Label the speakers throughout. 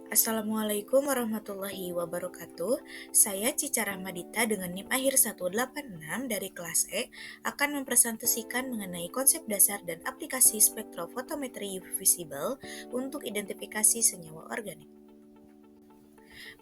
Speaker 1: Assalamualaikum warahmatullahi wabarakatuh. Saya Cica Rahmadita dengan NIM akhir 186 dari kelas E akan mempresentasikan mengenai konsep dasar dan aplikasi spektrofotometri UV visible untuk identifikasi senyawa organik.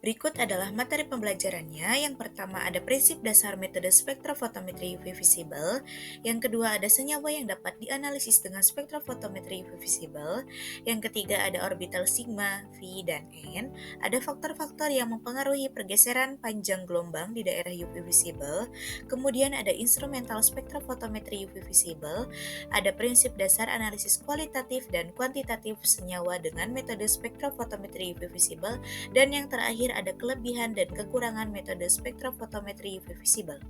Speaker 1: Berikut adalah materi pembelajarannya. Yang pertama ada prinsip dasar metode spektrofotometri UV visible. Yang kedua ada senyawa yang dapat dianalisis dengan spektrofotometri UV visible. Yang ketiga ada orbital sigma, V, dan N. Ada faktor-faktor yang mempengaruhi pergeseran panjang gelombang di daerah UV visible. Kemudian ada instrumental spektrofotometri UV visible. Ada prinsip dasar analisis kualitatif dan kuantitatif senyawa dengan metode spektrofotometri UV visible. Dan yang terakhir ada kelebihan dan kekurangan metode spektrofotometri UV visible.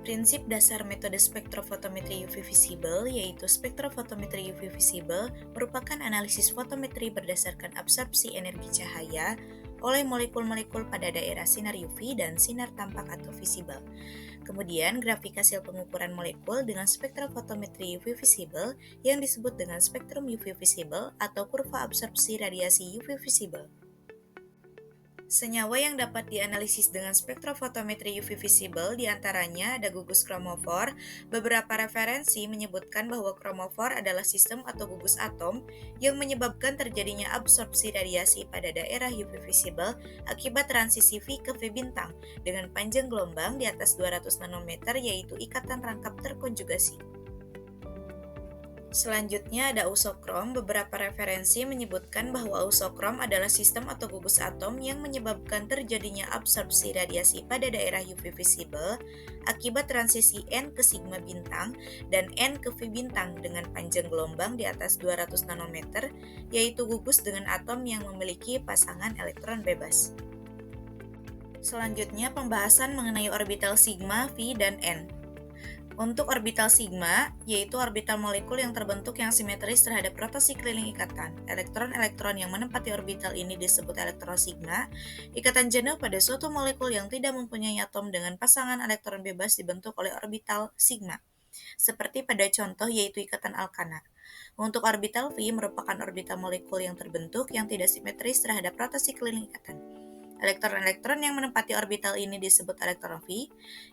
Speaker 1: Prinsip dasar metode spektrofotometri UV visible yaitu spektrofotometri UV visible merupakan analisis fotometri berdasarkan absorpsi energi cahaya oleh molekul-molekul pada daerah sinar UV dan sinar tampak atau visible. Kemudian, grafik hasil pengukuran molekul dengan spektrofotometri UV visible yang disebut dengan spektrum UV visible atau kurva absorpsi radiasi UV visible. Senyawa yang dapat dianalisis dengan spektrofotometri UV visible diantaranya ada gugus kromofor. Beberapa referensi menyebutkan bahwa kromofor adalah sistem atau gugus atom yang menyebabkan terjadinya absorpsi radiasi pada daerah UV visible akibat transisi V ke V bintang dengan panjang gelombang di atas 200 nanometer yaitu ikatan rangkap terkonjugasi. Selanjutnya ada ausokrom. Beberapa referensi menyebutkan bahwa ausokrom adalah sistem atau gugus atom yang menyebabkan terjadinya absorpsi radiasi pada daerah UV visible akibat transisi N ke sigma bintang dan N ke V bintang dengan panjang gelombang di atas 200 nanometer, yaitu gugus dengan atom yang memiliki pasangan elektron bebas. Selanjutnya pembahasan mengenai orbital sigma, V, dan N. Untuk orbital sigma, yaitu orbital molekul yang terbentuk yang simetris terhadap rotasi keliling ikatan. Elektron-elektron yang menempati orbital ini disebut elektron sigma. Ikatan jenuh pada suatu molekul yang tidak mempunyai atom dengan pasangan elektron bebas dibentuk oleh orbital sigma, seperti pada contoh yaitu ikatan alkana. Untuk orbital V merupakan orbital molekul yang terbentuk yang tidak simetris terhadap rotasi keliling ikatan. Elektron-elektron yang menempati orbital ini disebut elektron V.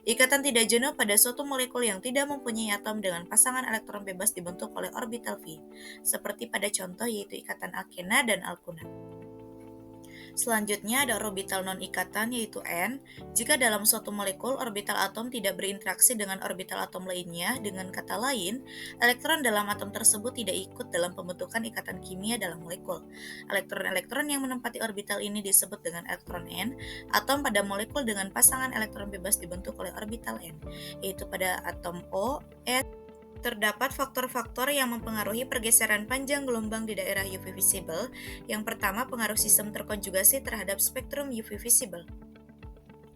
Speaker 1: Ikatan tidak jenuh pada suatu molekul yang tidak mempunyai atom dengan pasangan elektron bebas dibentuk oleh orbital V, seperti pada contoh yaitu ikatan alkena dan alkuna. Selanjutnya ada orbital non-ikatan yaitu N. Jika dalam suatu molekul orbital atom tidak berinteraksi dengan orbital atom lainnya, dengan kata lain, elektron dalam atom tersebut tidak ikut dalam pembentukan ikatan kimia dalam molekul. Elektron-elektron yang menempati orbital ini disebut dengan elektron N. Atom pada molekul dengan pasangan elektron bebas dibentuk oleh orbital N, yaitu pada atom O, S. Terdapat faktor-faktor yang mempengaruhi pergeseran panjang gelombang di daerah UV visible. Yang pertama, pengaruh sistem terkonjugasi terhadap spektrum UV visible.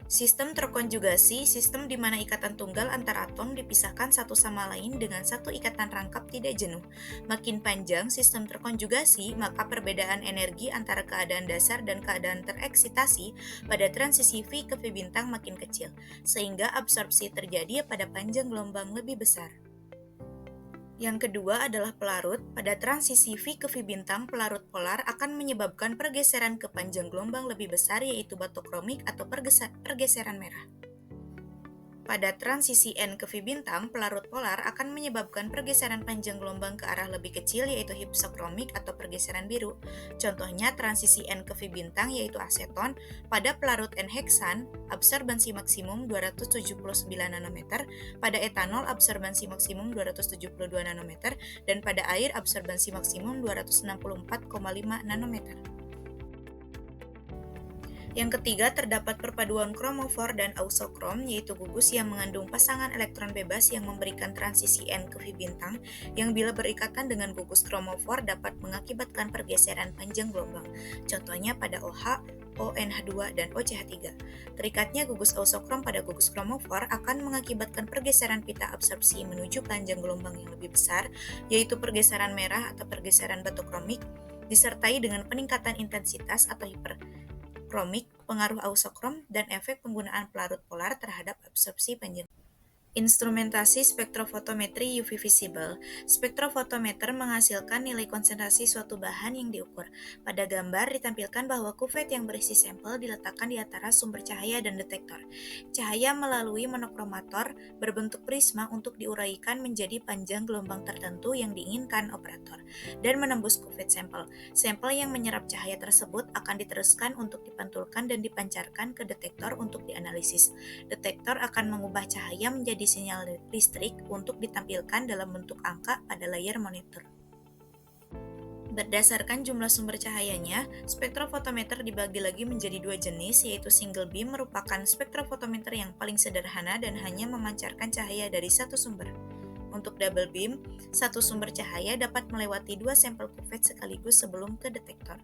Speaker 1: Sistem terkonjugasi, sistem di mana ikatan tunggal antar atom dipisahkan satu sama lain dengan satu ikatan rangkap tidak jenuh. Makin panjang sistem terkonjugasi, maka perbedaan energi antara keadaan dasar dan keadaan tereksitasi pada transisi V ke V bintang makin kecil, sehingga absorpsi terjadi pada panjang gelombang lebih besar. Yang kedua adalah pelarut. Pada transisi V ke V bintang, pelarut polar akan menyebabkan pergeseran ke panjang gelombang lebih besar yaitu batokromik atau pergeseran merah. Pada transisi N ke V bintang, pelarut polar akan menyebabkan pergeseran panjang gelombang ke arah lebih kecil yaitu hypsokromik atau pergeseran biru. Contohnya transisi N ke V bintang yaitu aseton. Pada pelarut N-heksan, absorbansi maksimum 279 nanometer, pada etanol absorbansi maksimum 272 nanometer, dan pada air absorbansi maksimum 264,5 nanometer. Yang ketiga, terdapat perpaduan kromofor dan ausokrom, yaitu gugus yang mengandung pasangan elektron bebas yang memberikan transisi N ke V bintang, yang bila berikatan dengan gugus kromofor dapat mengakibatkan pergeseran panjang gelombang. Contohnya pada OH, ONH2, dan OCH3. Terikatnya gugus ausokrom pada gugus kromofor akan mengakibatkan pergeseran pita absorpsi menuju panjang gelombang yang lebih besar, yaitu pergeseran merah atau pergeseran batokromik, disertai dengan peningkatan intensitas atau hiperkromik, pengaruh ausokrom, dan efek penggunaan pelarut polar terhadap absorpsi panjang. Instrumentasi spektrofotometri UV visible. Spektrofotometer menghasilkan nilai konsentrasi suatu bahan yang diukur. Pada gambar ditampilkan bahwa kuvet yang berisi sampel diletakkan di antara sumber cahaya dan detektor. Cahaya melalui monokromator berbentuk prisma untuk diuraikan menjadi panjang gelombang tertentu yang diinginkan operator dan menembus kuvet sampel. Sampel yang menyerap cahaya tersebut akan diteruskan untuk dipantulkan dan dipancarkan ke detektor untuk dianalisis. Detektor akan mengubah cahaya menjadi sinyal listrik untuk ditampilkan dalam bentuk angka pada layar monitor. Berdasarkan jumlah sumber cahayanya, spektrofotometer dibagi lagi menjadi dua jenis, yaitu single beam merupakan spektrofotometer yang paling sederhana dan hanya memancarkan cahaya dari satu sumber. Untuk double beam, satu sumber cahaya dapat melewati dua sampel kuvet sekaligus sebelum ke detektor.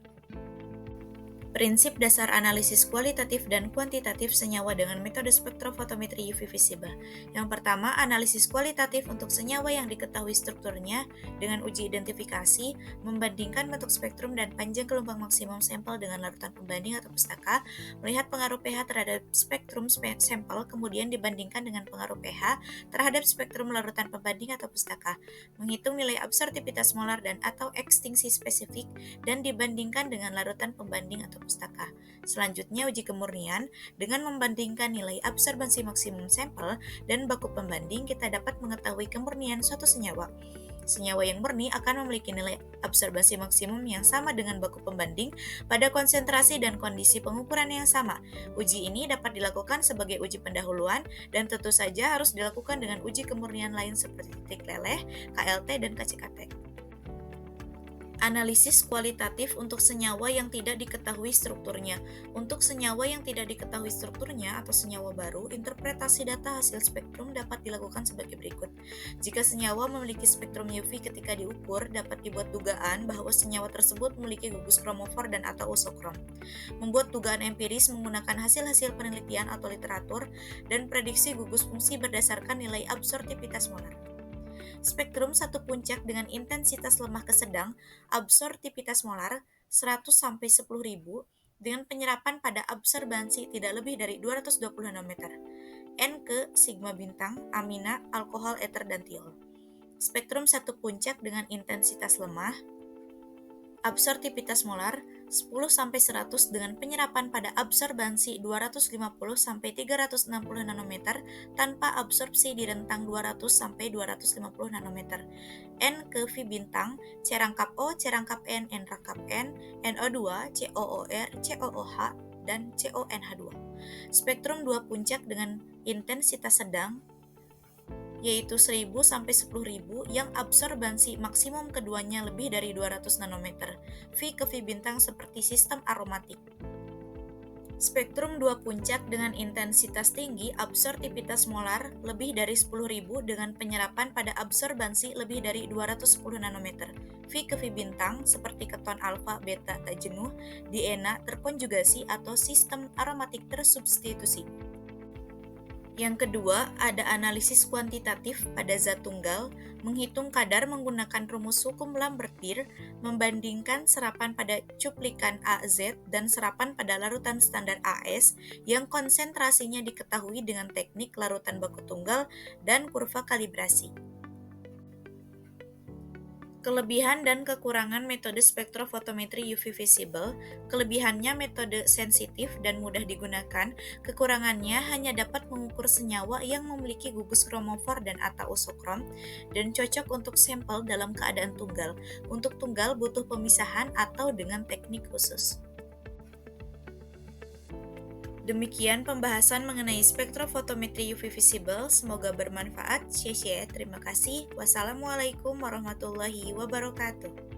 Speaker 1: Prinsip dasar analisis kualitatif dan kuantitatif senyawa dengan metode spektrofotometri UV visible. Yang pertama, analisis kualitatif untuk senyawa yang diketahui strukturnya dengan uji identifikasi, membandingkan bentuk spektrum dan panjang gelombang maksimum sampel dengan larutan pembanding atau pustaka, melihat pengaruh pH terhadap spektrum sampel, kemudian dibandingkan dengan pengaruh pH terhadap spektrum larutan pembanding atau pustaka, menghitung nilai absorptivitas molar dan atau ekstingsi spesifik, dan dibandingkan dengan larutan pembanding atau pustaka. Selanjutnya, uji kemurnian. Dengan membandingkan nilai absorbansi maksimum sampel dan baku pembanding, kita dapat mengetahui kemurnian suatu senyawa. Senyawa yang murni akan memiliki nilai absorbansi maksimum yang sama dengan baku pembanding pada konsentrasi dan kondisi pengukuran yang sama. Uji ini dapat dilakukan sebagai uji pendahuluan dan tentu saja harus dilakukan dengan uji kemurnian lain seperti titik leleh, KLT, dan KCKT. Analisis kualitatif untuk senyawa yang tidak diketahui strukturnya. Untuk senyawa yang tidak diketahui strukturnya atau senyawa baru, interpretasi data hasil spektrum dapat dilakukan sebagai berikut. Jika senyawa memiliki spektrum UV ketika diukur, dapat dibuat dugaan bahwa senyawa tersebut memiliki gugus kromofor dan atau isokrom. Membuat dugaan empiris menggunakan hasil-hasil penelitian atau literatur dan prediksi gugus fungsi berdasarkan nilai absorptivitas molar. Spektrum satu puncak dengan intensitas lemah ke sedang, absorptivitas molar 100-10.000 dengan penyerapan pada absorbansi tidak lebih dari 220 nanometer. N ke sigma bintang, amina, alkohol, eter, dan tiol. Spektrum satu puncak dengan intensitas lemah, absorptivitas molar 10-100 dengan penyerapan pada absorbansi 250-360 nanometer tanpa absorpsi di rentang 200-250 nanometer. N ke V bintang, C rangkap O, C rangkap N, N rangkap N, NO2, COOR, COOH, dan CONH2. Spektrum 2 puncak dengan intensitas sedang, yaitu 1000-10.000 yang absorbansi maksimum keduanya lebih dari 200 nanometer. V ke V bintang seperti sistem aromatik. Spektrum 2 puncak dengan intensitas tinggi, absorptivitas molar lebih dari 10.000 dengan penyerapan pada absorbansi lebih dari 210 nanometer. V ke V bintang seperti keton alfa, beta, tak jenuh, diena, terkonjugasi atau sistem aromatik tersubstitusi. Yang kedua, ada analisis kuantitatif pada zat tunggal, menghitung kadar menggunakan rumus hukum Lambert-Beer, membandingkan serapan pada cuplikan AZ dan serapan pada larutan standar AS yang konsentrasinya diketahui dengan teknik larutan baku tunggal dan kurva kalibrasi. Kelebihan dan kekurangan metode spektrofotometri UV visible. Kelebihannya metode sensitif dan mudah digunakan. Kekurangannya hanya dapat mengukur senyawa yang memiliki gugus kromofor dan atau isokrom dan cocok untuk sampel dalam keadaan tunggal. Untuk tunggal butuh pemisahan atau dengan teknik khusus. Demikian pembahasan mengenai spektrofotometri UV visible. Semoga bermanfaat. Terima kasih. Wassalamualaikum warahmatullahi wabarakatuh.